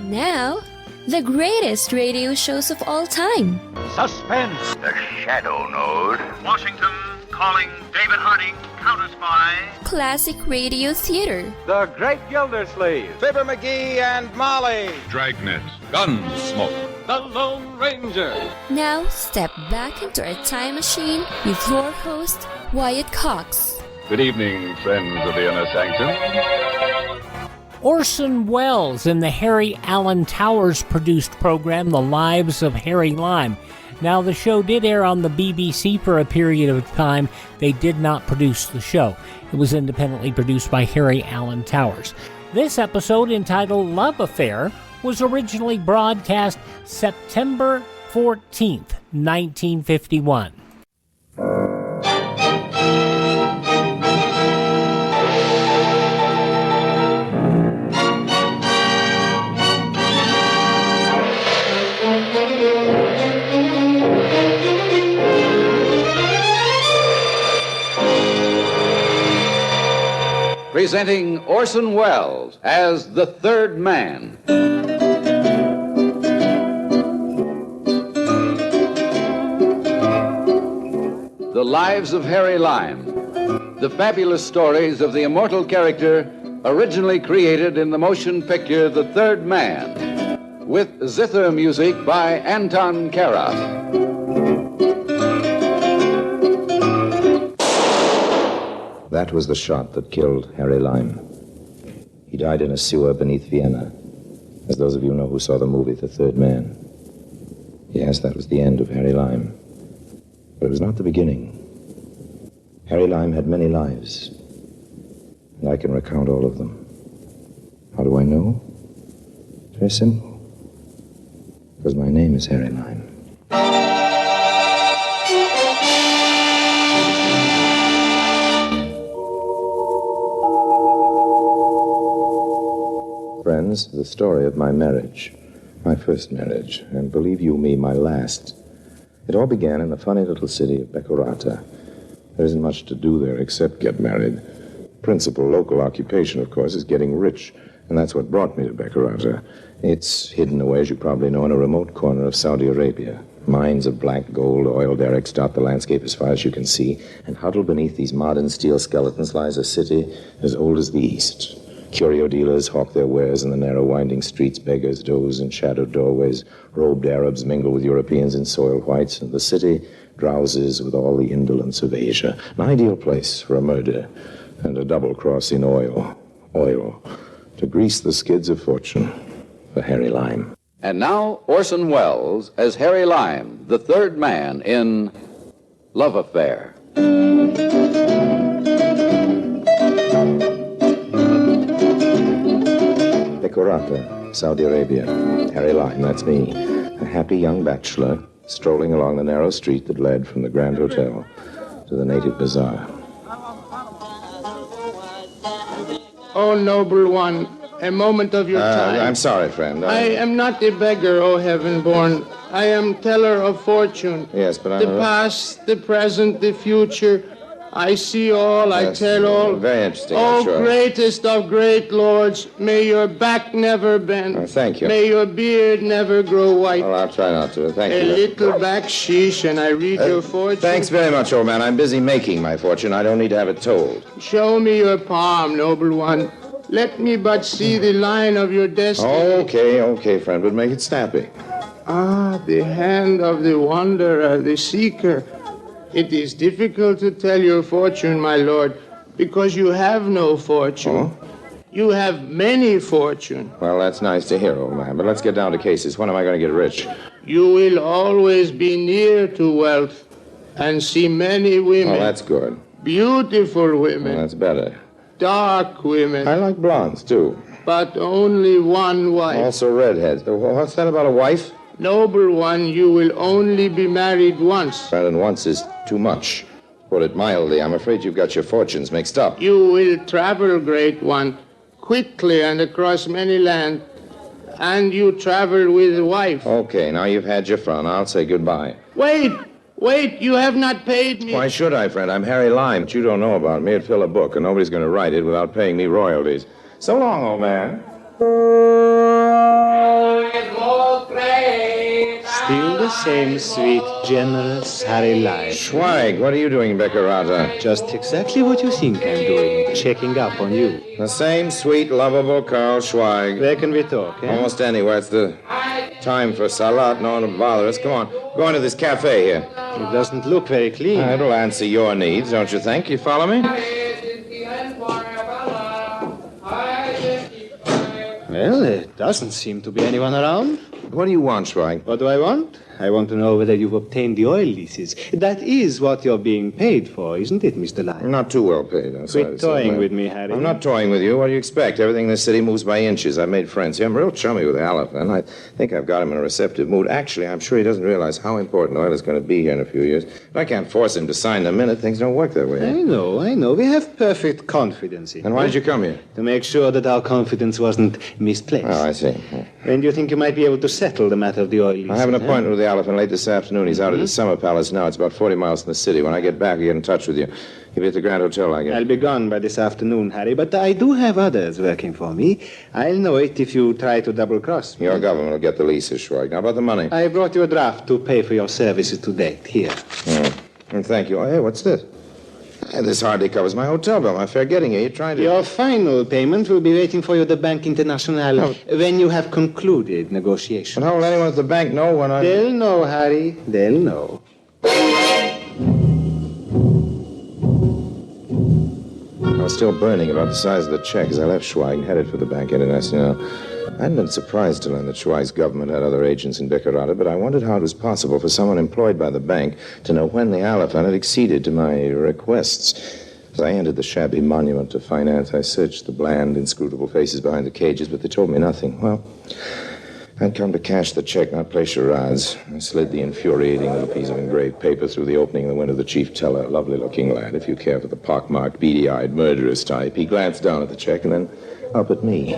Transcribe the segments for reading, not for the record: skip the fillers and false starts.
Now, the greatest radio shows of all time. Suspense. The Shadow Node. Washington calling David Harding, counter-spy. Classic radio theater. The Great Gildersleeve. Fibber McGee and Molly. Dragnet. Gunsmoke. The Lone Ranger. Now, step back into a time machine with your host, Wyatt Cox. Good evening, friends of the Inner Sanctum. Orson Welles in the Harry Alan Towers produced program The Lives of Harry Lime. Now, the show did air on the BBC for a period of time. They did not produce the show. It was independently produced by Harry Alan Towers. This episode, entitled Love Affair, was originally broadcast September 14th, 1951. Presenting Orson Welles as the Third Man. The Lives of Harry Lime. The fabulous stories of the immortal character originally created in the motion picture The Third Man, with zither music by Anton Karas. That was the shot that killed Harry Lime. He died in a sewer beneath Vienna, as those of you know who saw the movie The Third Man. Yes, that was the end of Harry Lime. But it was not the beginning. Harry Lime had many lives, and I can recount all of them. How do I know? Very simple. Because my name is Harry Lime. Friends, the story of my marriage, my first marriage, and believe you me, my last. It all began in the funny little city of Becorata. There isn't much to do there except get married. Principal local occupation, of course, is getting rich, and that's what brought me to Becorata. It's hidden away, as you probably know, in a remote corner of Saudi Arabia. Mines of black gold, oil derricks dot the landscape as far as you can see, and huddled beneath these modern steel skeletons lies a city as old as the East. Curio dealers hawk their wares in the narrow winding streets. Beggars doze in shadowed doorways. Robed Arabs mingle with Europeans in soil whites. And the city drowses with all the indolence of Asia. An ideal place for a murder and a double cross in oil. Oil to grease the skids of fortune for Harry Lime. And now, Orson Welles as Harry Lime, the Third Man in Love Affair. Becorata, Saudi Arabia. Harry Lime, that's me. A happy young bachelor strolling along the narrow street that led from the Grand Hotel to the native bazaar. Oh, noble one, a moment of your time. I'm sorry, friend. I am not a beggar, O heaven-born. I am teller of fortune. Yes, but The past, the present, the future. I see all, Yes, I tell all. very interesting, Oh, I'm sure. greatest of great lords, may your back never bend. Oh, thank you. May your beard never grow white. Well, I'll try not to. Thank A you. little backsheesh, and I read your fortune. Thanks very much, old man. I'm busy making my fortune. I don't need to have it told. Show me your palm, noble one. Let me but see the line of your destiny. Okay, friend, but make it snappy. Ah, the hand of the wanderer, the seeker. It is difficult to tell your fortune, my lord, because you have no fortune. Oh? You have many fortune. Well, that's nice to hear, old man, but let's get down to cases. When am I going to get rich? You will always be near to wealth and see many women. Oh, that's good. Beautiful women. Well, that's better. Dark women. I like blondes, too. But only one wife. Also redheads. What's that about a wife? Noble one, you will only be married once. Well, and once is too much. Put it mildly, I'm afraid you've got your fortunes mixed up. You will travel, great one, quickly and across many lands, and you travel with a wife. Okay, now you've had your fun. I'll say goodbye. Wait, you have not paid me. Why should I, friend? I'm Harry Lime. What you don't know about me, it'd fill a book, and nobody's going to write it without paying me royalties. So long, old man. Still the same sweet, generous Harry Lime. Schweig, what are you doing in Beccarata? Just exactly what you think I'm doing, checking up on you. The same sweet, lovable Carl Schweig. Where can we talk, eh? Almost anywhere. It's the time for salat. No one will bother us. Come on. Go into this cafe here. It doesn't look very clean. It'll answer your needs, don't you think? You follow me? Well, there doesn't seem to be anyone around. What do you want, Schweig? What do I want? I want to know whether you've obtained the oil leases. That is what you're being paid for, isn't it, Mr. Lyon? I'm not too well paid. Quit toying with me, Harry. I'm not toying with you. What do you expect? Everything in this city moves by inches. I've made friends here. I'm real chummy with Aleph, and I think I've got him in a receptive mood. Actually, I'm sure he doesn't realize how important oil is going to be here in a few years. But I can't force him to sign the minute. Things don't work that way. I know. We have perfect confidence in And why did you come here? To make sure that our confidence wasn't misplaced. Oh, I see. And you think you might be able to settle the matter of the oil leases? I have an appointment with the Elephant late this afternoon. He's out at his summer palace now. It's about 40 miles from the city. When I get back, I'll get in touch with you. You'll be at the Grand Hotel, I guess. I'll be gone by this afternoon, Harry, but I do have others working for me. I'll know it if you try to double-cross me. Your government will get the leases, Schweig. Now, about the money. I brought you a draft to pay for your services to date. Here. And thank you. Oh, hey, what's this? Hey, this hardly covers my hotel bill. My fare getting here. You're trying to... Your final payment will be waiting for you at the Bank International when you have concluded negotiations. But how will anyone at the bank know when I... They'll know, Harry. They'll know. I was still burning about the size of the check as I left Schweig and headed for the Bank International. I hadn't been surprised to learn that Schweig's government had other agents in Beccarata, but I wondered how it was possible for someone employed by the bank to know when the Elephant had acceded to my requests. As I entered the shabby monument to finance, I searched the bland, inscrutable faces behind the cages, but they told me nothing. Well, I'd come to cash the check, not play charades. I slid the infuriating little piece of engraved paper through the opening in the window of the chief teller, a lovely-looking lad, if you care for the pockmarked, beady-eyed, murderous type. He glanced down at the check and then up at me.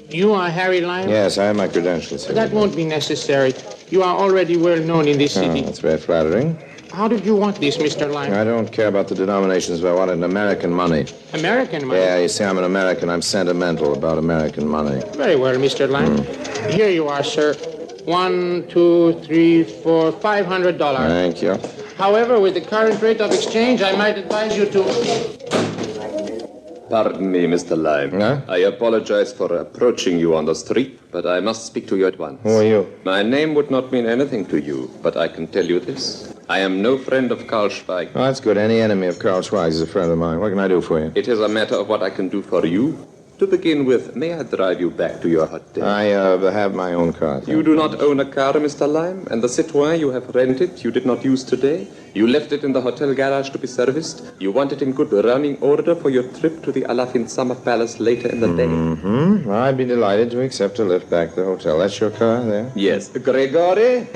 You are Harry Lyon? Yes, I have my credentials here. That won't be necessary. You are already well known in this city. That's very flattering. How did you want this, Mr. Lyon? I don't care about the denominations, but I wanted American money. American money? Yeah, you see, I'm an American. I'm sentimental about American money. Very well, Mr. Lyon. Here you are, sir. $1, $2, $3, $4, $500. Thank you. However, with the current rate of exchange, I might advise you to... Pardon me, Mr. Lime. Huh? I apologize for approaching you on the street, but I must speak to you at once. Who are you? My name would not mean anything to you, but I can tell you this. I am no friend of Karl Schweig. Oh, that's good. Any enemy of Karl Schweig is a friend of mine. What can I do for you? It is a matter of what I can do for you. To begin with, may I drive you back to your hotel? I have my own car. You do not own a car, Mr. Lime, and the Citroën you have rented you did not use today. You left it in the hotel garage to be serviced. You want it in good running order for your trip to the Alafin Summer Palace later in the day. Mm-hmm. I'd be delighted to accept a lift back to the hotel. That's your car there? Yes. Gregory?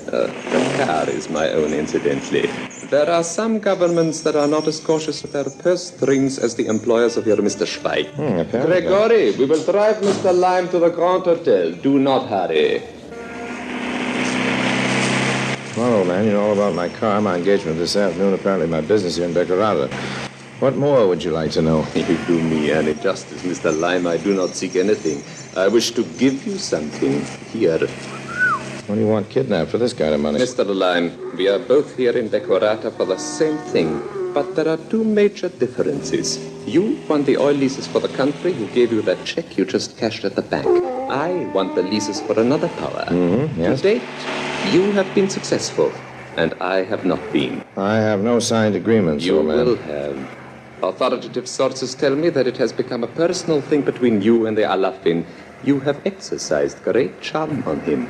The car is my own, incidentally. There are some governments that are not as cautious with their purse strings as the employers of your Mr. Schweig. Gregory, we will drive Mr. Lime to the Grand Hotel. Do not hurry. Well, old man, you know all about my car, my engagement this afternoon, apparently my business here in Beccarata. What more would you like to know? You do me any justice, Mr. Lime. I do not seek anything. I wish to give you something here. What do you want kidnapped for this kind of money? Mr. Lime, we are both here in Beccarata for the same thing, but there are two major differences. You want the oil leases for the country who gave you that check you just cashed at the bank. I want the leases for another power. Yes. To date, you have been successful, and I have not been. I have no signed agreements, You old man. will have. Authoritative sources tell me that it has become a personal thing between you and the Alafin. You have exercised great charm on him.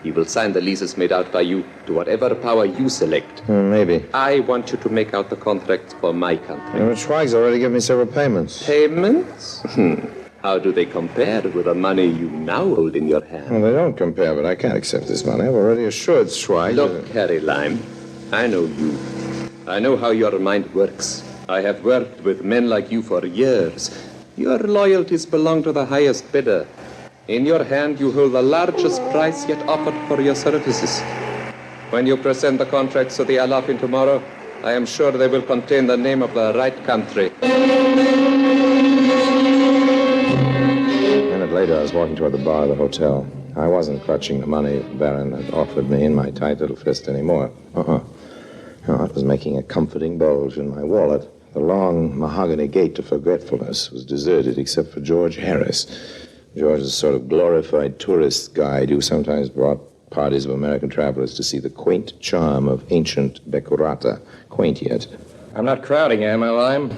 He will sign the leases made out by you to whatever power you select. Maybe. I want you to make out the contracts for my country. But Schweig's already given me several payments. Payments? How do they compare with the money you now hold in your hand? Well, they don't compare, but I can't accept this money. I've already assured Schweig. Look, Harry Lime, I know you. I know how your mind works. I have worked with men like you for years. Your loyalties belong to the highest bidder. In your hand, you hold the largest price yet offered for your services. When you present the contracts to the Alafin tomorrow, I am sure they will contain the name of the right country. A minute later, I was walking toward the bar of the hotel. I wasn't clutching the money the Baron had offered me in my tight little fist anymore. No, it was making a comforting bulge in my wallet. The long mahogany gate to forgetfulness was deserted except for George Harris. George is a sort of glorified tourist guide who sometimes brought parties of American travelers to see the quaint charm of ancient Becurata. Quaint yet. I'm not crowding you, am I, Lime?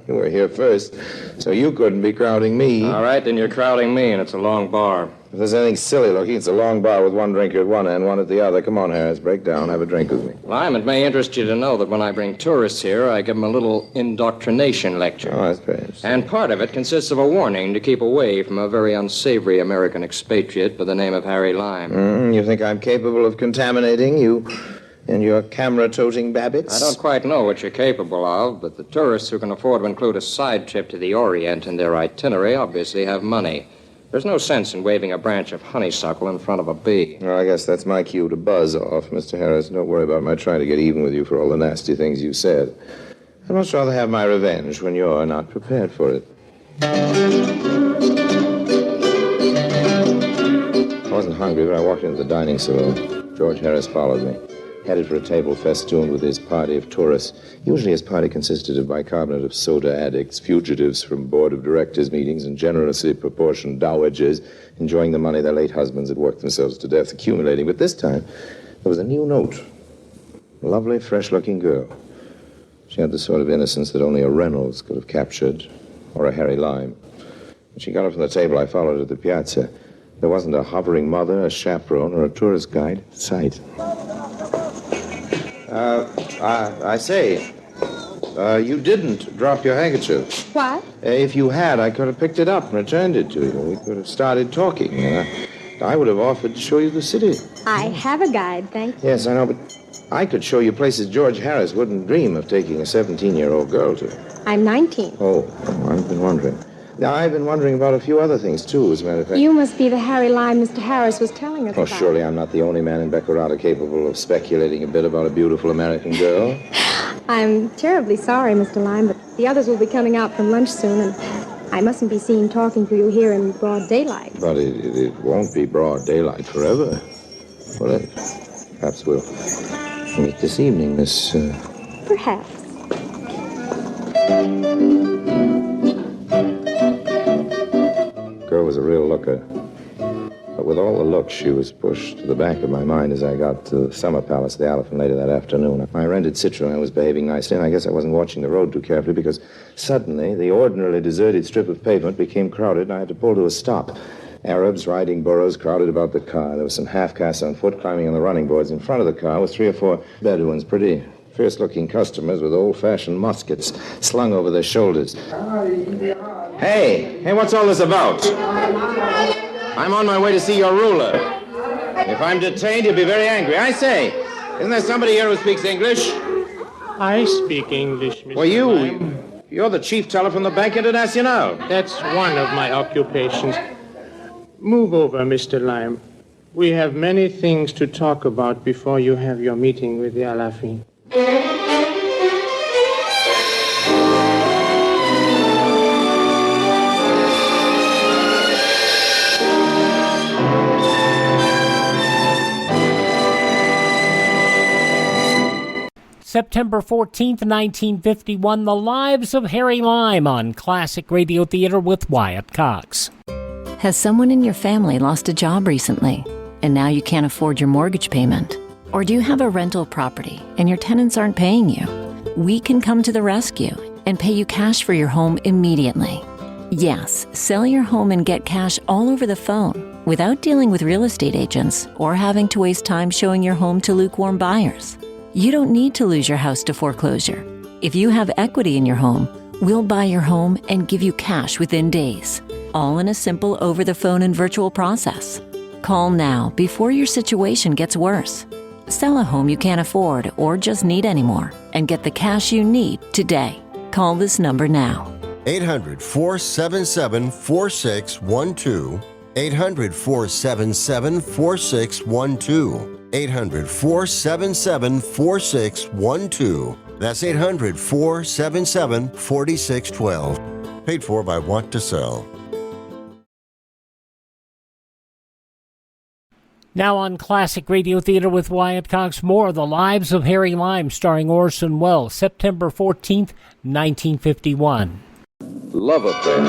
You were here first, so you couldn't be crowding me. All right, then you're crowding me, and it's a long bar. If there's anything silly looking, it's a long bar with one drinker at one end, one at the other. Come on, Harris, break down, have a drink with me. Lime, it may interest you to know that when I bring tourists here, I give them a little indoctrination lecture. Oh, that's great. And part of it consists of a warning to keep away from a very unsavory American expatriate by the name of Harry Lime. You think I'm capable of contaminating you and your camera-toting babbitts? I don't quite know what you're capable of, but the tourists who can afford to include a side trip to the Orient in their itinerary obviously have money. There's no sense in waving a branch of honeysuckle in front of a bee. Well, I guess that's my cue to buzz off, Mr. Harris. Don't worry about my trying to get even with you for all the nasty things you said. I'd much rather have my revenge when you're not prepared for it. I wasn't hungry, but I walked into the dining saloon. George Harris followed me, headed for a table festooned with his party of tourists. Usually his party consisted of bicarbonate of soda addicts, fugitives from board of directors meetings, and generously proportioned dowagers enjoying the money their late husbands had worked themselves to death accumulating. But this time, there was a new note. A lovely, fresh-looking girl. She had the sort of innocence that only a Reynolds could have captured, or a Harry Lime. When she got up from the table, I followed her to the piazza. There wasn't a hovering mother, a chaperone, or a tourist guide in sight. I say, you didn't drop your handkerchief. What? If you had, I could have picked it up and returned it to you. We could have started talking. I would have offered to show you the city. I have a guide, thank you. Yes, I know, but I could show you places George Harris wouldn't dream of taking a 17-year-old girl to. I'm 19. Oh, I've been wondering. Now, I've been wondering about a few other things, too, as a matter of fact. You must be the Harry Lime Mr. Harris was telling us about. Oh, surely I'm not the only man in Becurata capable of speculating a bit about a beautiful American girl. I'm terribly sorry, Mr. Lime, but the others will be coming out from lunch soon, and I mustn't be seen talking to you here in broad daylight. But it won't be broad daylight forever. Well, perhaps we'll meet this evening, Miss... Perhaps. Girl was a real looker. But with all the looks, she was pushed to the back of my mind as I got to the summer palace of the Elephant later that afternoon. I rented Citroën. I was behaving nicely, and I guess I wasn't watching the road too carefully because suddenly the ordinarily deserted strip of pavement became crowded, and I had to pull to a stop. Arabs riding burros crowded about the car. There were some half-castes on foot climbing on the running boards. In front of the car were 3 or 4 Bedouins, pretty fierce-looking customers with old-fashioned muskets slung over their shoulders. Hey, what's all this about? I'm on my way to see your ruler. If I'm detained, you'll be very angry. I say, isn't there somebody here who speaks English? I speak English, Mr. Well, Lime. you're the chief teller from the Banque Internationale. That's one of my occupations. Move over, Mr. Lime. We have many things to talk about before you have your meeting with the Alafin. September 14th, 1951, The Lives of Harry Lime on Classic Radio Theater with Wyatt Cox. Has someone in your family lost a job recently, and now you can't afford your mortgage payment? Or do you have a rental property, and your tenants aren't paying you? We can come to the rescue and pay you cash for your home immediately. Yes, sell your home and get cash all over the phone without dealing with real estate agents or having to waste time showing your home to lukewarm buyers. You don't need to lose your house to foreclosure. If you have equity in your home, we'll buy your home and give you cash within days, all in a simple over-the-phone and virtual process. Call now before your situation gets worse. Sell a home you can't afford or just need anymore and get the cash you need today. Call this number now. 800-477-4612. 800-477-4612. 800-477-4612. That's 800-477-4612. Paid for by Want to Sell. Now on Classic Radio Theater with Wyatt Cox, more The Lives of Harry Lime, starring Orson Welles, September 14th, 1951. Love Affair.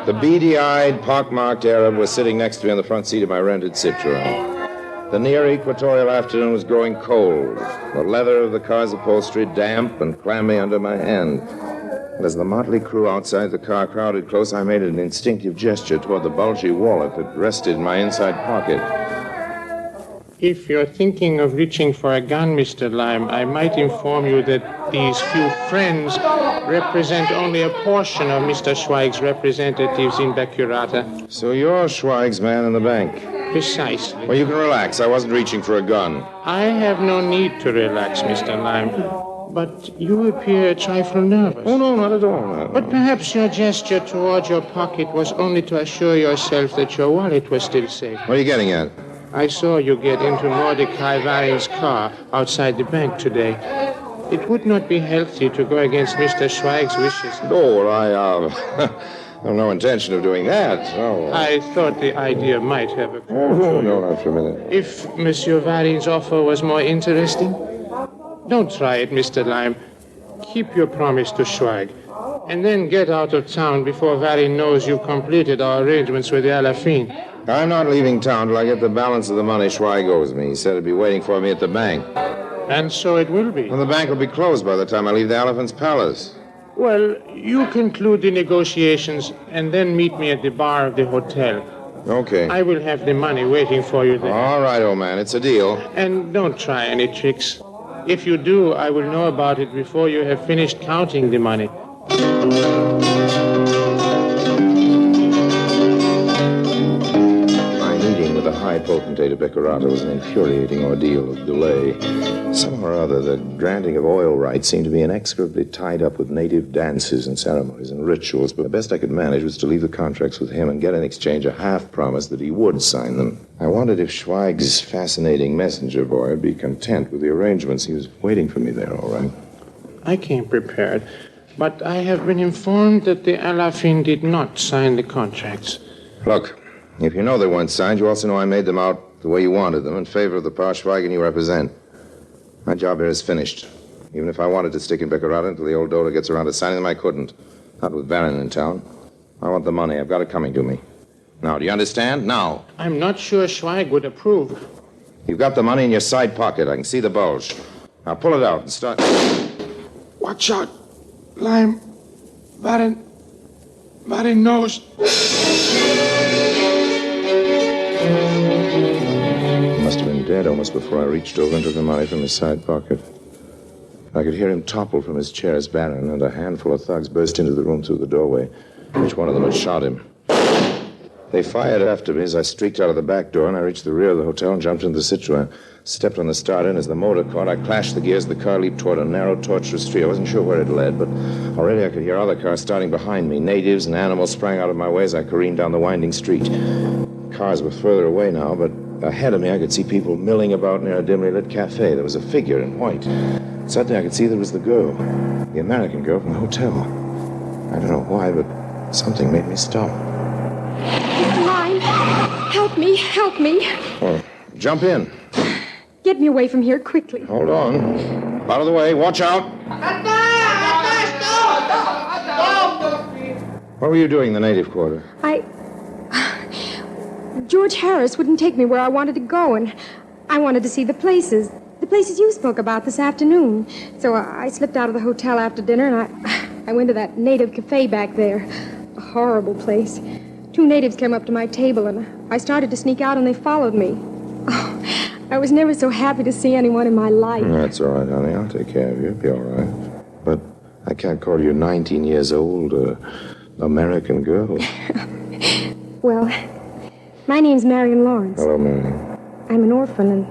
The beady-eyed, pockmarked Arab was sitting next to me on the front seat of my rented Citroën. The near-equatorial afternoon was growing cold, the leather of the car's upholstery damp and clammy under my hand. And as the motley crew outside the car crowded close, I made an instinctive gesture toward the bulgy wallet that rested in my inside pocket. If you're thinking of reaching for a gun, Mr. Lime, I might inform you that these few friends represent only a portion of Mr. Schweig's representatives in Becurata. So you're Schweig's man in the bank? Precisely. Well, you can relax. I wasn't reaching for a gun. I have no need to relax, Mr. Lime. But you appear a trifle nervous. Oh, no, not at all. No. But perhaps your gesture toward your pocket was only to assure yourself that your wallet was still safe. What are you getting at? I saw you get into Mordecai Varin's car outside the bank today. It would not be healthy to go against Mr. Schweig's wishes. Oh, I have no intention of doing that. Oh. I thought the idea might have occurred. Oh, no, not for a minute. If Monsieur Varin's offer was more interesting, don't try it, Mr. Lime. Keep your promise to Schweig, and then get out of town before Varin knows you've completed our arrangements with the Alafin. I'm not leaving town till I get the balance of the money Schweig owes me. He said he'd be waiting for me at the bank. And so it will be. Well, the bank will be closed by the time I leave the Elephant's Palace. Well, you conclude the negotiations and then meet me at the bar of the hotel. Okay. I will have the money waiting for you there. All right, old man. It's a deal. And don't try any tricks. If you do, I will know about it before you have finished counting the money. My meeting with the high potentate of Becurata was an infuriating ordeal of delay. Somehow or other, the granting of oil rights seemed to be inexorably tied up with native dances and ceremonies and rituals, but the best I could manage was to leave the contracts with him and get in exchange a half promise that he would sign them. I wondered if Schweig's fascinating messenger boy would be content with the arrangements. He was waiting for me there, all right. I came prepared, but I have been informed that the Alafin did not sign the contracts. Look, if you know they weren't signed, you also know I made them out the way you wanted them, in favor of the Pa Schweigen you represent. My job here is finished. Even if I wanted to stick in Becurata until the old Dodo gets around to signing them, I couldn't. Not with Baron in town. I want the money. I've got it coming to me. Now, do you understand? Now. I'm not sure Schweig would approve. You've got the money in your side pocket. I can see the bulge. Now, pull it out and start... Watch out, Lime. Baron knows. He must have been dead almost before I reached over and took the money from his side pocket. I could hear him topple from his chair as Baron and a handful of thugs burst into the room through the doorway. Each one of them had shot him. They fired after me as I streaked out of the back door, and I reached the rear of the hotel and jumped into the Citroën. Stepped on the starter, and as the motor caught, I clashed the gears. The car leaped toward a narrow, tortuous street. I wasn't sure where it led, but already I could hear other cars starting behind me. Natives and animals sprang out of my way as I careened down the winding street. Cars were further away now, but ahead of me I could see people milling about near a dimly lit cafe. There was a figure in white. Suddenly I could see there was the girl, the American girl from the hotel. I don't know why, but something made me stop. Lime, help me. Oh, jump in. Get me away from here quickly. Hold on. Out of the way. Watch out. What were you doing in the native quarter? George Harris wouldn't take me where I wanted to go, and I wanted to see the places you spoke about this afternoon. So I slipped out of the hotel after dinner, and I went to that native cafe back there. A horrible place. 2 natives came up to my table, and I started to sneak out, and they followed me. Oh, I was never so happy to see anyone in my life. That's all right, honey. I'll take care of you. You'll be all right. But I can't call you 19 years old, American girl. Well, my name's Marion Lawrence. Hello, Marion. I'm an orphan, and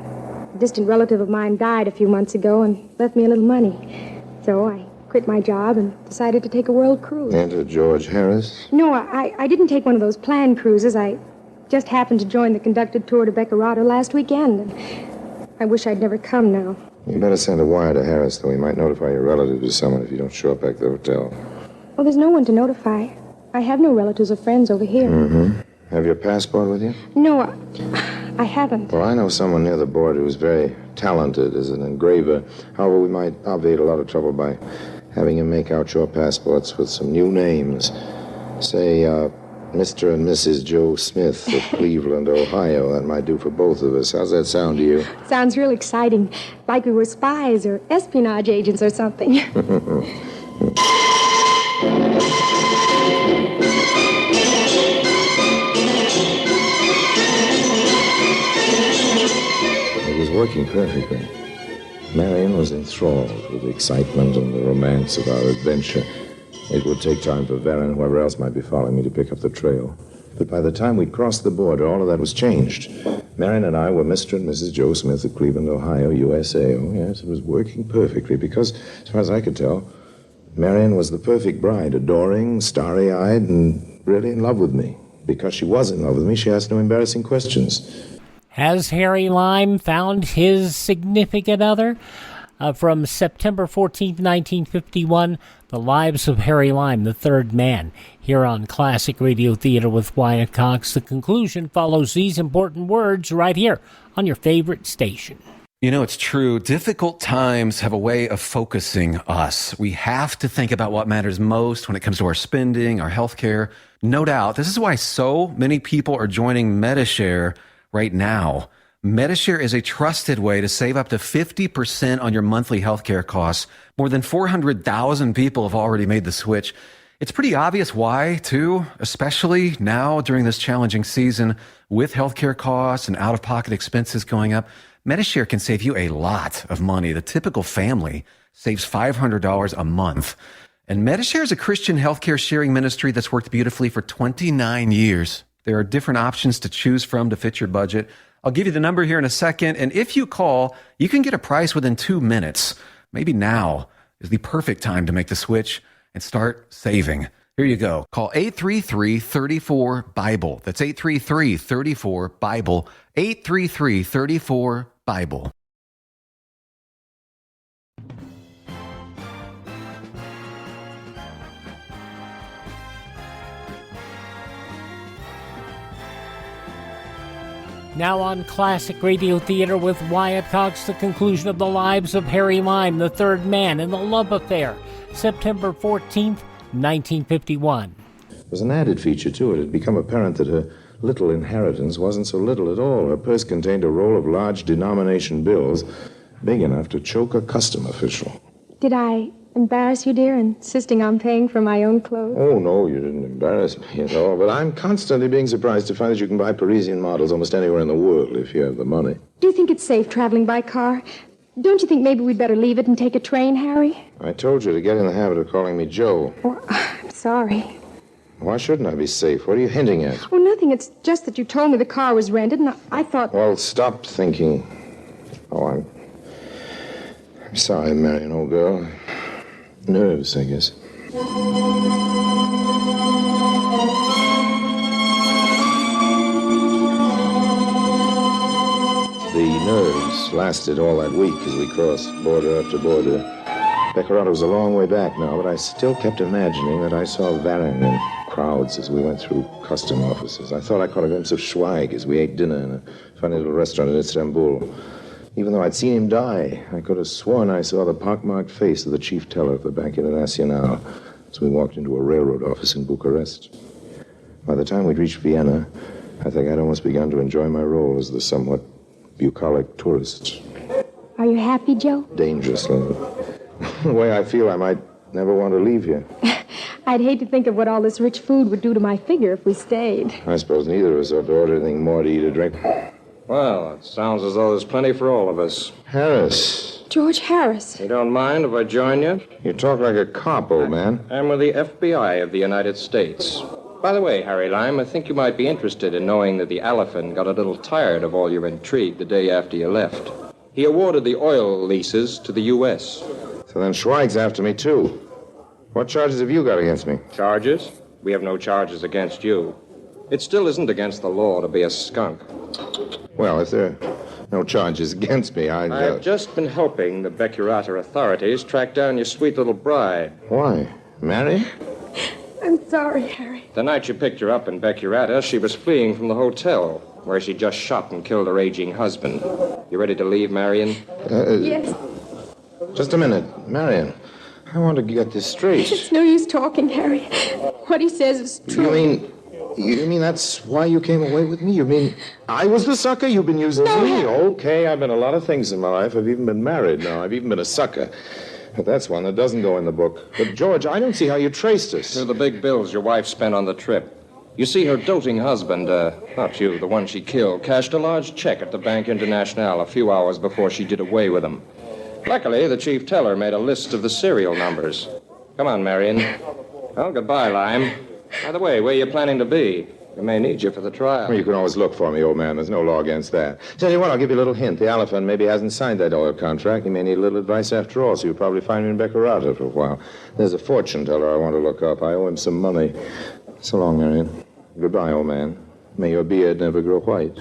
a distant relative of mine died a few months ago and left me a little money. So I quit my job and decided to take a world cruise. And George Harris? No, I didn't take one of those planned cruises. I just happened to join the conducted tour to Becurata last weekend, and I wish I'd never come now. You better send a wire to Harris, though. He might notify your relatives or someone if you don't show up back at the hotel. Well, there's no one to notify. I have no relatives or friends over here. Mm-hmm. Have your passport with you? No, I haven't. Well, I know someone near the border who's very talented as an engraver. However, we might obviate a lot of trouble by having him make out your passports with some new names. Say, Mr. and Mrs. Joe Smith of Cleveland, Ohio. That might do for both of us. How's that sound to you? Sounds real exciting. Like we were spies or espionage agents or something. It was working perfectly. Marion was enthralled with the excitement and the romance of our adventure. It would take time for Vera and whoever else might be following me to pick up the trail. But by the time we'd crossed the border, all of that was changed. Marion and I were Mr. and Mrs. Joe Smith of Cleveland, Ohio, USA. Oh, yes, it was working perfectly because, as far as I could tell, Marion was the perfect bride, adoring, starry-eyed, and really in love with me. Because she was in love with me, she asked no embarrassing questions. Has Harry Lime found his significant other? From September 14th, 1951, The Lives of Harry Lime, the Third Man, here on Classic Radio Theater with Wyatt Cox. The conclusion follows these important words right here on your favorite station. You know, it's true. Difficult times have a way of focusing us. We have to think about what matters most when it comes to our spending, our health care. No doubt. This is why so many people are joining Medishare right now. Medishare is a trusted way to save up to 50% on your monthly healthcare costs. More than 400,000 people have already made the switch. It's pretty obvious why, too, especially now during this challenging season with healthcare costs and out-of-pocket expenses going up. Medishare can save you a lot of money. The typical family saves $500 a month. And Medishare is a Christian healthcare sharing ministry that's worked beautifully for 29 years. There are different options to choose from to fit your budget. I'll give you the number here in a second, and if you call, you can get a price within 2 minutes. Maybe now is the perfect time to make the switch and start saving. Here you go. Call 833-34-BIBLE. That's 833-34-BIBLE. 833-34-BIBLE. Now on Classic Radio Theater with Wyatt Cox, the conclusion of The Lives of Harry Lime, the Third Man, and the Love Affair, September 14th, 1951. There was an added feature to it. It had become apparent that her little inheritance wasn't so little at all. Her purse contained a roll of large denomination bills, big enough to choke a custom official. Did I embarrass you, dear, insisting on paying for my own clothes? Oh, no, you didn't embarrass me at all. But I'm constantly being surprised to find that you can buy Parisian models almost anywhere in the world if you have the money. Do you think it's safe traveling by car? Don't you think maybe we'd better leave it and take a train, Harry? I told you to get in the habit of calling me Joe. Oh, I'm sorry. Why shouldn't I be safe? What are you hinting at? Oh, nothing. It's just that you told me the car was rented, and I thought... Well, stop thinking. Oh, I'm sorry, Marion, old girl. Nerves, I guess. The nerves lasted all that week as we crossed border after border. Pecoraro was a long way back now, but I still kept imagining that I saw Varan in crowds as we went through custom offices. I thought I caught a glimpse of Schweig as we ate dinner in a funny little restaurant in Istanbul. Even though I'd seen him die, I could have sworn I saw the pockmarked face of the chief teller of the Bank International as we walked into a railroad office in Bucharest. By the time we'd reached Vienna, I think I'd almost begun to enjoy my role as the somewhat bucolic tourist. Are you happy, Joe? Dangerously. The way I feel, I might never want to leave here. I'd hate to think of what all this rich food would do to my figure if we stayed. I suppose neither of us ought to order anything more to eat or drink. Well, it sounds as though there's plenty for all of us. Harris. George Harris. You don't mind if I join you? You talk like a cop, old man. I'm with the FBI of the United States. By the way, Harry Lime, I think you might be interested in knowing that the elephant got a little tired of all your intrigue the day after you left. He awarded the oil leases to the U.S. So then Schweig's after me, too. What charges have you got against me? Charges? We have no charges against you. It still isn't against the law to be a skunk. Well, if there No charges against me. I've just been helping the Becurata authorities track down your sweet little bride. Why? Mary? I'm sorry, Harry. The night you picked her up in Becurata, she was fleeing from the hotel, where she just shot and killed her aging husband. You ready to leave, Marion? Yes. Just a minute. Marion, I want to get this straight. It's no use talking, Harry. What he says is true. You mean that's why you came away with me? You mean I was the sucker? You've been using me? Okay, I've been a lot of things in my life. I've even been married now. I've even been a sucker. But that's one that doesn't go in the book. But, George, I don't see how you traced us. Through the big bills your wife spent on the trip. You see, her doting husband, not you, the one she killed, cashed a large check at the Bank International a few hours before she did away with him. Luckily, the chief teller made a list of the serial numbers. Come on, Marion. Well, goodbye, Lime. By the way, where are you planning to be? We may need you for the trial. Well, you can always look for me, old man. There's no law against that. Tell you what, I'll give you a little hint. The elephant maybe hasn't signed that oil contract. He may need a little advice after all, so you'll probably find me in Becurata for a while. There's a fortune teller I want to look up. I owe him some money. So long, Marion. Goodbye, old man. May your beard never grow white.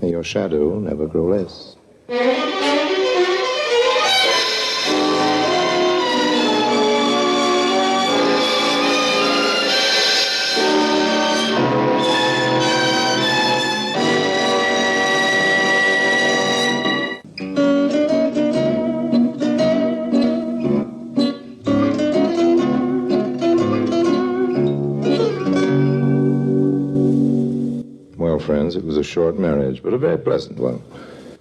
May your shadow never grow less. Friends, it was a short marriage, but a very pleasant one.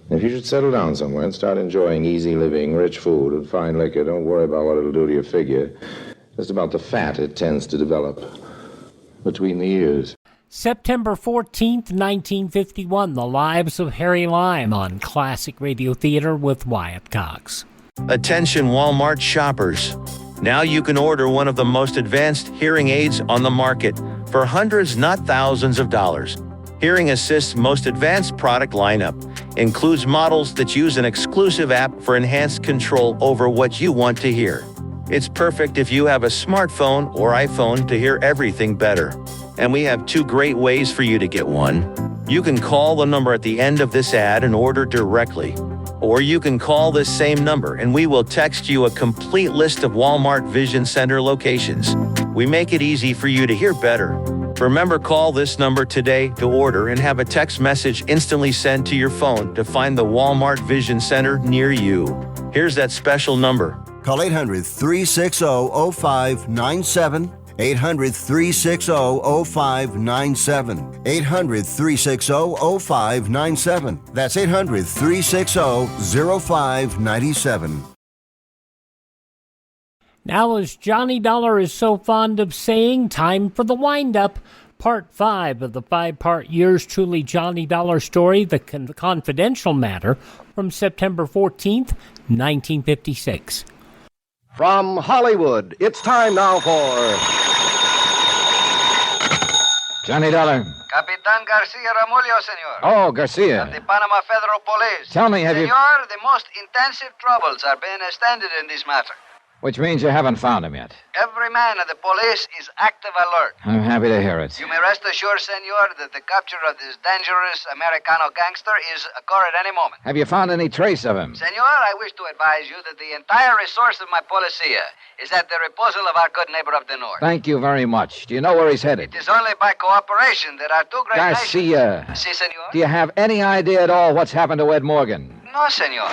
And if you should settle down somewhere and start enjoying easy living, rich food, and fine liquor, don't worry about what it'll do to your figure. Just about the fat it tends to develop between the ears. September 14th, 1951, The Lives of Harry Lime on Classic Radio Theater with Wyatt Cox. Attention Walmart shoppers. Now you can order one of the most advanced hearing aids on the market for hundreds, not thousands of dollars. Hearing Assist's most advanced product lineup includes models that use an exclusive app for enhanced control over what you want to hear. It's perfect if you have a smartphone or iPhone to hear everything better. And we have two great ways for you to get one. You can call the number at the end of this ad and order directly. Or you can call this same number and we will text you a complete list of Walmart Vision Center locations. We make it easy for you to hear better. Remember, call this number today to order and have a text message instantly sent to your phone to find the Walmart Vision Center near you. Here's that special number. Call 800-360-0597. 800-360-0597. 800-360-0597. That's 800-360-0597. Now, as Johnny Dollar is so fond of saying, time for the wind-up. Part 5 of the 5-part Yours Truly Johnny Dollar story, The Confidential Matter, from September 14th, 1956. From Hollywood, it's time now for... Johnny Dollar. Capitan Garcia Ramullo, senor. Oh, Garcia. Of the Panama Federal Police. Tell me, have you... Senor, the most intensive troubles are being extended in this matter. Which means you haven't found him yet. Every man of the police is active alert. I'm happy to hear it. You may rest assured, senor, that the capture of this dangerous Americano gangster is occur at any moment. Have you found any trace of him? Senor, I wish to advise you that the entire resource of my policia is at the disposal of our good neighbor of the north. Thank you very much. Do you know where he's headed? It is only by cooperation that our two great Garcia. nations... Si, senor? Do you have any idea at all what's happened to Ed Morgan? No, senor.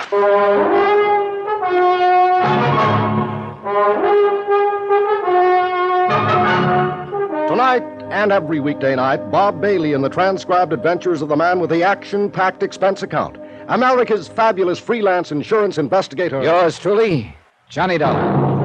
Tonight and every weekday night, Bob Bailey in the transcribed adventures of the man with the action-packed expense account. America's fabulous freelance insurance investigator. Yours truly, Johnny Dollar.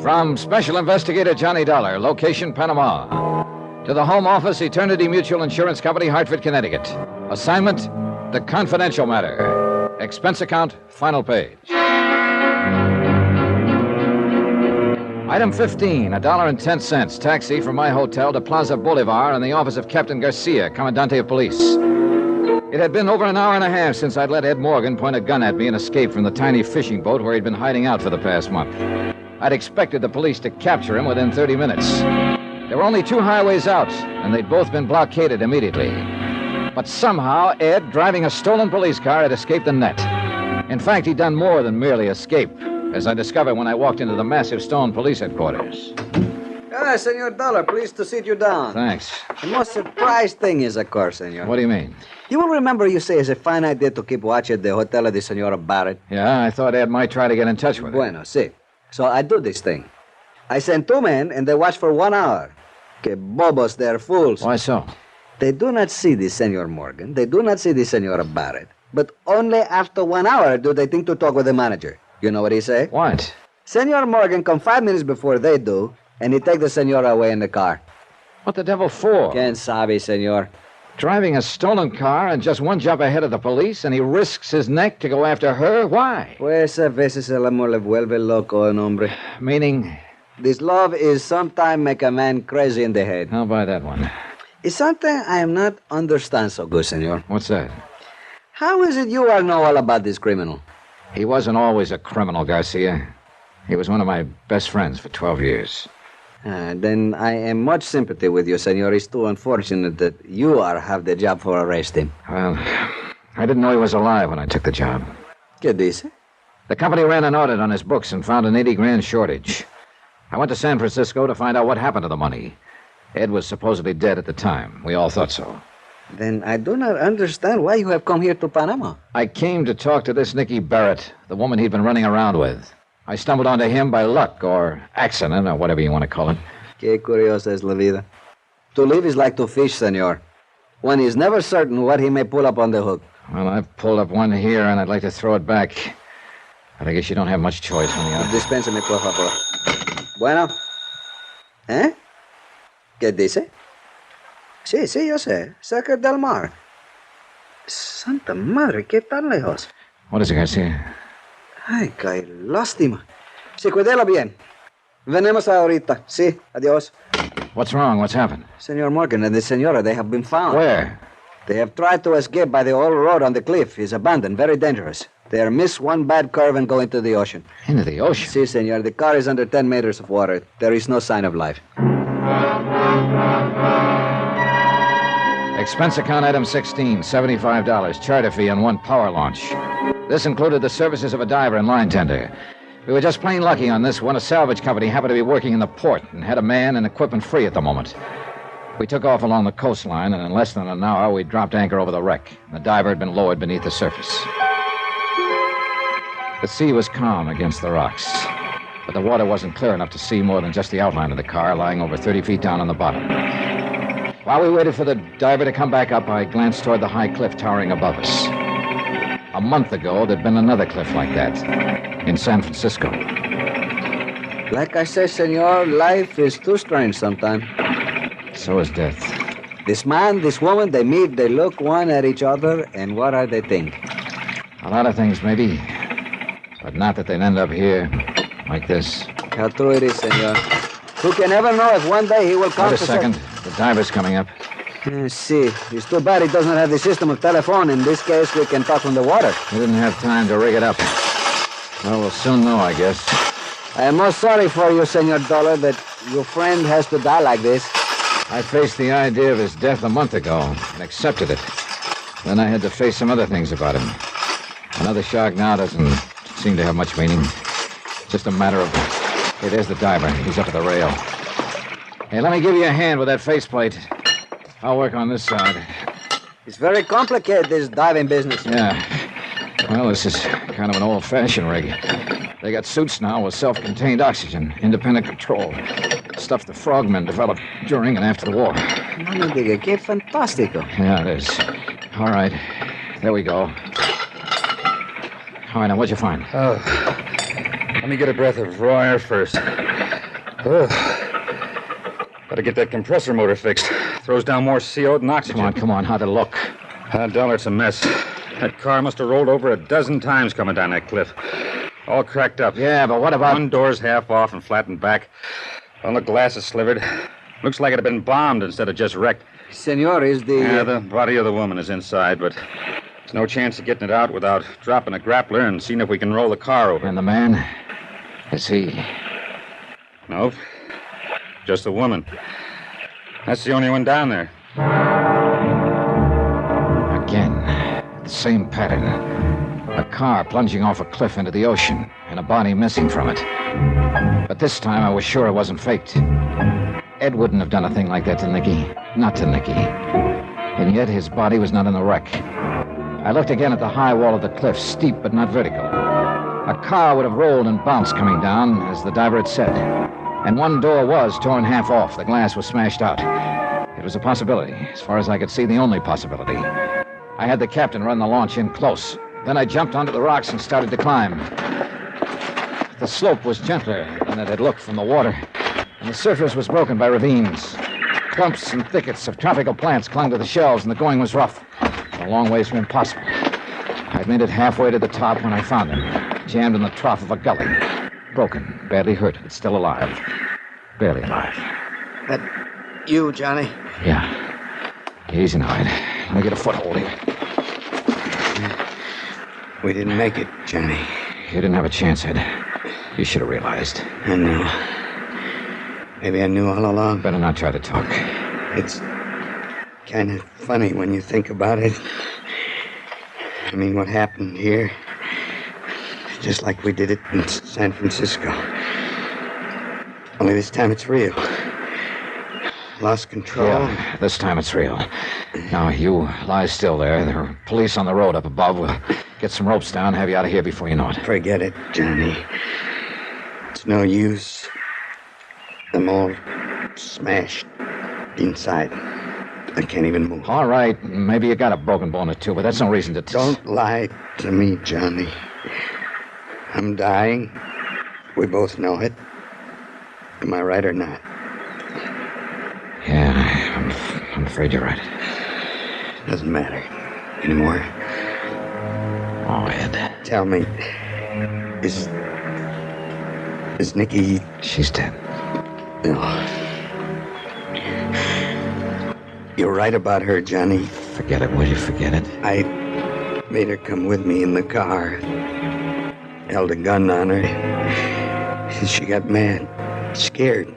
From Special Investigator Johnny Dollar, location Panama. To the Home Office, Eternity Mutual Insurance Company, Hartford, Connecticut. Assignment, The Confidential Matter. Expense account, final page. Item 15, $1.10. Taxi from my hotel to Plaza Bolivar in the office of Captain Garcia, Commandante of Police. It had been over an hour and a half since I'd let Ed Morgan point a gun at me and escape from the tiny fishing boat where he'd been hiding out for the past month. I'd expected the police to capture him within 30 minutes. There were only 2 highways out, and they'd both been blockaded immediately. But somehow, Ed, driving a stolen police car, had escaped the net. In fact, he'd done more than merely escape, as I discovered when I walked into the massive stone police headquarters. Senor Dollar, pleased to sit you down. Thanks. The most surprised thing is, of course, senor. What do you mean? You will remember you say it's a fine idea to keep watch at the Hotel of the Senora Barrett. Yeah, I thought Ed might try to get in touch with her. Bueno, see. So I do this thing. I send 2 men, and they watch for 1 hour. Que bobos, they're fools. Why so? They do not see the Senor Morgan. They do not see the Senora Barrett. But only after 1 hour do they think to talk with the manager. You know what he say? What? Senor Morgan come 5 minutes before they do, and he take the Senora away in the car. What the devil for? Quien sabe, senor. Driving a stolen car and just 1 jump ahead of the police, and he risks his neck to go after her? Why? Pues a veces el amor le vuelve loco a un hombre. Meaning? This love is sometimes make a man crazy in the head. I'll buy that one. It's something I am not understand so good, senor. What's that? How is it you all know all about this criminal? He wasn't always a criminal, Garcia. He was one of my best friends for 12 years. Then I am much sympathy with you, senor. It's too unfortunate that you have the job for arrest him. Well, I didn't know he was alive when I took the job. ¿Qué dice? The company ran an audit on his books and found an 80 grand shortage. I went to San Francisco to find out what happened to the money. Ed was supposedly dead at the time. We all thought so. Then I do not understand why you have come here to Panama. I came to talk to this Nicky Barrett, the woman he'd been running around with. I stumbled onto him by luck or accident or whatever you want to call it. Qué curiosa es la vida. To live is like to fish, senor. One is never certain what he may pull up on the hook. Well, I've pulled up one here, and I'd like to throw it back. But I guess you don't have much choice when you're... Dispénseme, por favor. Bueno. ¿Eh? ¿Qué dice? Sí, yo sé. Cerca del mar. Santa madre, ¿qué tan lejos? What is it, Garcia? Ay, qué lástima. Sí, cuídelo bien. Venemos ahorita. Sí, adiós. What's wrong? What's happened? Senor Morgan and the senora, they have been found. Where? They have tried to escape by the old road on the cliff. It's abandoned, very dangerous. They are missed 1 bad curve and go into the ocean. Into the ocean? Si, senor. The car is under 10 meters of water. There is no sign of life. Expense account item 16, $75. Charter fee on 1 power launch. This included the services of a diver and line tender. We were just plain lucky on this one. A salvage company happened to be working in the port and had a man and equipment free at the moment. We took off along the coastline, and in less than an hour, we dropped anchor over the wreck. The diver had been lowered beneath the surface. The sea was calm against the rocks, but the water wasn't clear enough to see more than just the outline of the car lying over 30 feet down on the bottom. While we waited for the diver to come back up, I glanced toward the high cliff towering above us. A month ago, there'd been another cliff like that in San Francisco. Like I say, senor, life is too strange sometimes. So is death. This man, this woman, they meet, they look one at each other, and what are they think? A lot of things, maybe. But not that they'd end up here, like this. How true it is, senor. Who can ever know if one day he will come Wait a second. The diver's coming up. See, it's too bad he does not have the system of telephone. In this case, we can talk from the water. We didn't have time to rig it up. Well, we'll soon know, I guess. I am most sorry for you, Senor Dollar, that your friend has to die like this. I faced the idea of his death a month ago and accepted it. Then I had to face some other things about him. Another shark now doesn't seem to have much meaning. Just a matter of... Hey, there's the diver. He's up at the rail. Hey, let me give you a hand with that faceplate. I'll work on this side. It's very complicated, this diving business. Yeah. Well, this is kind of an old-fashioned rig. They got suits now with self-contained oxygen, independent control. Stuff the frogmen developed during and after the war. No me diga, qué fantástico. Yeah, it is. All right. There we go. All right, now, what'd you find? Oh, let me get a breath of raw air first. Oh. Gotta get that compressor motor fixed. Throws down more CO than oxygen. Come on. How'd it look? Dollar, it's a mess. That car must have rolled over a dozen times coming down that cliff. All cracked up. Yeah, but what about... One door's half off and flattened back. All the glass is slivered. Looks like it had been bombed instead of just wrecked. Senor, is the... Yeah, the body of the woman is inside, but there's no chance of getting it out without dropping a grappler and seeing if we can roll the car over. And the man? Is he... Nope. Just the woman. That's the only one down there. Again, the same pattern. A car plunging off a cliff into the ocean, and a body missing from it. But this time I was sure it wasn't faked. Ed wouldn't have done a thing like that to Nicky. Not to Nicky. And yet his body was not in the wreck. I looked again at the high wall of the cliff, steep but not vertical. A car would have rolled and bounced coming down, as the diver had said. And one door was torn half off. The glass was smashed out. It was a possibility. As far as I could see, the only possibility. I had the captain run the launch in close. Then I jumped onto the rocks and started to climb. The slope was gentler than it had looked from the water, and the surface was broken by ravines. Clumps and thickets of tropical plants clung to the shelves, and the going was rough, a long ways from impossible. I'd made it halfway to the top when I found him, jammed in the trough of a gully. Broken, badly hurt, but still alive. Barely alive. That you, Johnny? Yeah. Easy now, Ed. Let me get a foothold here. We didn't make it, Johnny. You didn't have a chance, Ed. You should have realized. I know. Maybe I knew all along. Better not try to talk. It's kind of funny when you think about it. I mean, what happened here, just like we did it in San Francisco. Only this time it's real. Lost control. Yeah, this time it's real. Now, you lie still there. There are police on the road up above. We'll get some ropes down, have you out of here before you know it. Forget it, Johnny. It's no use. I'm all smashed inside. I can't even move. All right, maybe you got a broken bone or two, but that's no reason to... Don't lie to me, Johnny. I'm dying. We both know it. Am I right or not? Yeah, I'm afraid you're right. Doesn't matter anymore. Oh, Ed. Tell me, is Nicky... She's dead. No. You're right about her, Johnny. Forget it, will you? Forget it. I made her come with me in the car. Held a gun on her. She got mad. Scared.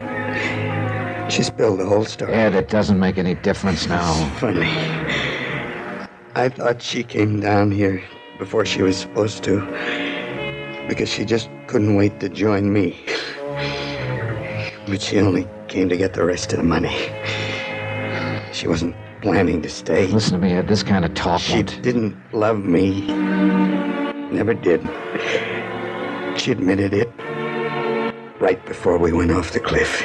She spilled the whole story. Ed, it doesn't make any difference now. Funny. I thought she came down here before she was supposed to, because she just couldn't wait to join me. But she only came to get the rest of the money. She wasn't planning to stay. Listen to me, Ed, this kind of talk She didn't love me. Never did. She admitted it right before we went off the cliff.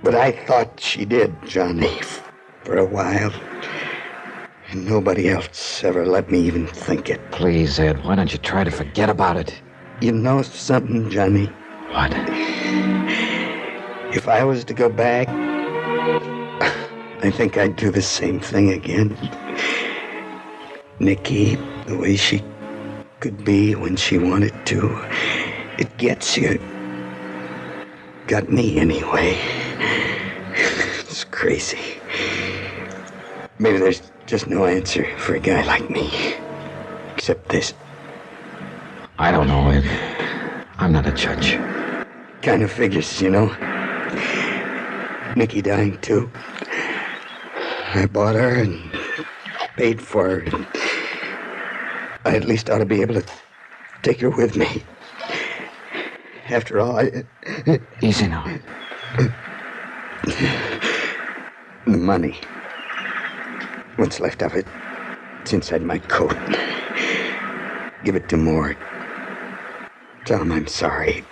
But I thought she did, Johnny, for a while. And nobody else ever let me even think it. Please, Ed, why don't you try to forget about it? You know something, Johnny? What? If I was to go back, I think I'd do the same thing again. Nicky, the way she could be when she wanted to, it gets you. Got me anyway. It's crazy. Maybe there's just no answer for a guy like me. Except this. I don't know, Ed. I'm not a judge. Kind of figures, you know. Nicky dying, too. I bought her and paid for her. I at least ought to be able to take her with me. After all, Easy now. The money. What's left of it? It's inside my coat. Give it to Mort. Tell him I'm sorry.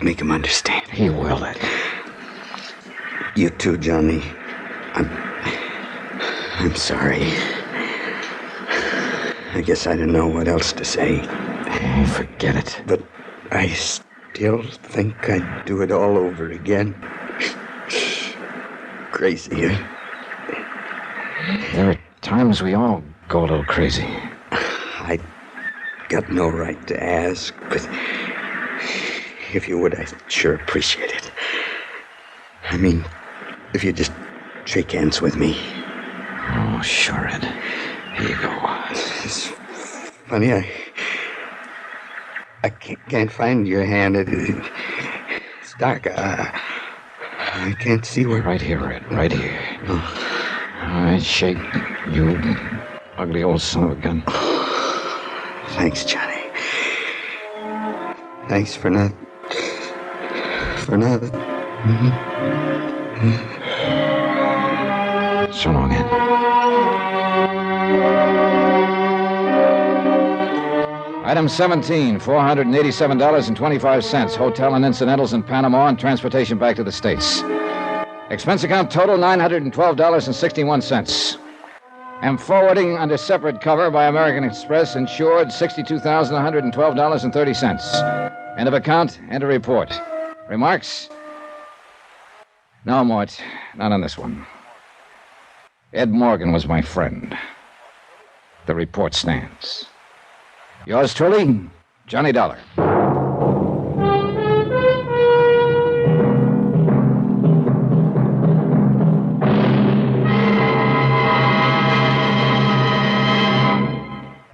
Make him understand. He will, Ed. You too, Johnny. I'm sorry. I guess I don't know what else to say. Oh, forget it. But I still think I'd do it all over again. Crazy, eh? There are times we all go a little crazy. I got no right to ask, but if you would, I'd sure appreciate it. I mean, if you just Shake hands with me. Oh, sure, Ed. Here you go. It's funny, I can't find your hand. It's dark. I can't see where... Right here, Ed. Right here. Oh. All right, shake. You ugly old son of a gun. Thanks, Johnny. Thanks for not... So long, Ed. Item 17, $487.25. Hotel and incidentals in Panama and transportation back to the States. Expense account total $912.61. Am forwarding under separate cover by American Express insured $62,112.30. End of account, enter report. Remarks? No, Mort, not on this one. Ed Morgan was my friend. The report stands. Yours truly, Johnny Dollar.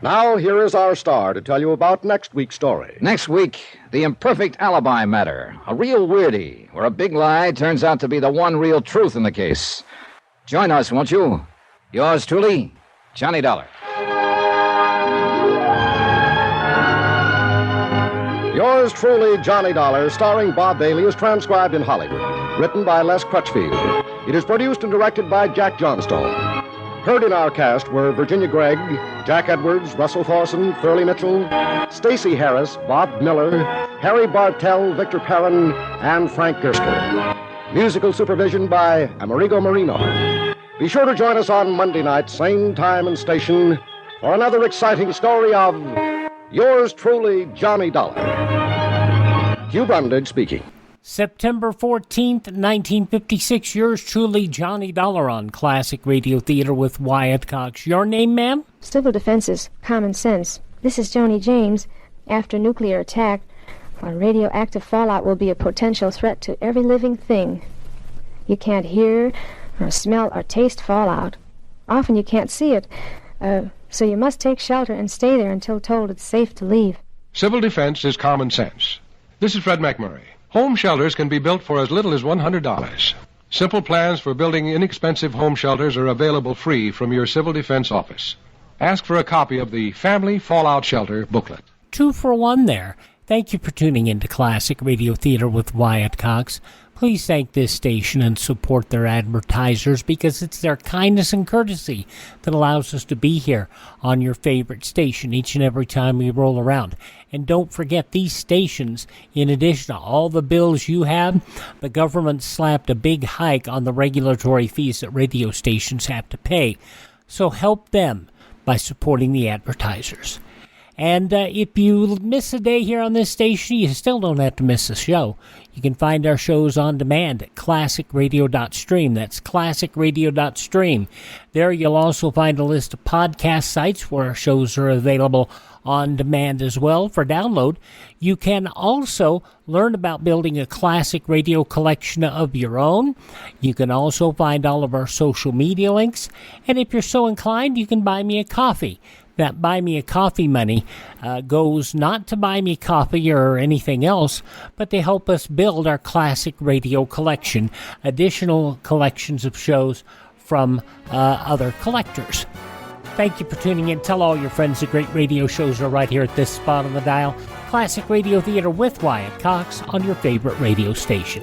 Now, here is our star to tell you about next week's story. Next week, the imperfect alibi matter. A real weirdie, where a big lie turns out to be the one real truth in the case. Join us, won't you? Yours truly, Johnny Dollar. Yours truly, Johnny Dollar, starring Bob Bailey, is transcribed in Hollywood. Written by Les Crutchfield. It is produced and directed by Jack Johnstone. Heard in our cast were Virginia Gregg, Jack Edwards, Russell Thorson, Thurley Mitchell, Stacey Harris, Bob Miller, Harry Bartell, Victor Perrin, and Frank Gersker. Musical supervision by Amerigo Marino. Be sure to join us on Monday night, same time and station, for another exciting story of Yours truly, Johnny Dollar. Hugh Brundage speaking. September 14th, 1956. Yours truly, Johnny Dollar on Classic Radio Theater with Wyatt Cox. Your name, ma'am? Civil defense is common sense. This is Joni James. After nuclear attack, radioactive fallout will be a potential threat to every living thing. You can't hear or smell or taste fallout. Often you can't see it, so you must take shelter and stay there until told it's safe to leave. Civil defense is common sense. This is Fred McMurray. Home shelters can be built for as little as $100. Simple plans for building inexpensive home shelters are available free from your Civil Defense office. Ask for a copy of the Family Fallout Shelter booklet. 2 for 1 there. Thank you for tuning in to Classic Radio Theater with Wyatt Cox. Please thank this station and support their advertisers because it's their kindness and courtesy that allows us to be here on your favorite station each and every time we roll around. And don't forget, these stations, in addition to all the bills you have, the government slapped a big hike on the regulatory fees that radio stations have to pay. So help them by supporting the advertisers. And if you miss a day here on this station, you still don't have to miss a show. You can find our shows on demand at classicradio.stream. That's classicradio.stream. There you'll also find a list of podcast sites where our shows are available on demand as well for download. You can also learn about building a classic radio collection of your own. You can also find all of our social media links. And if you're so inclined, you can buy me a coffee. That Buy Me a Coffee money goes not to buy me coffee or anything else, but to help us build our classic radio collection, additional collections of shows from other collectors. Thank you for tuning in. Tell all your friends the great radio shows are right here at this spot on the dial. Classic Radio Theater with Wyatt Cox on your favorite radio station.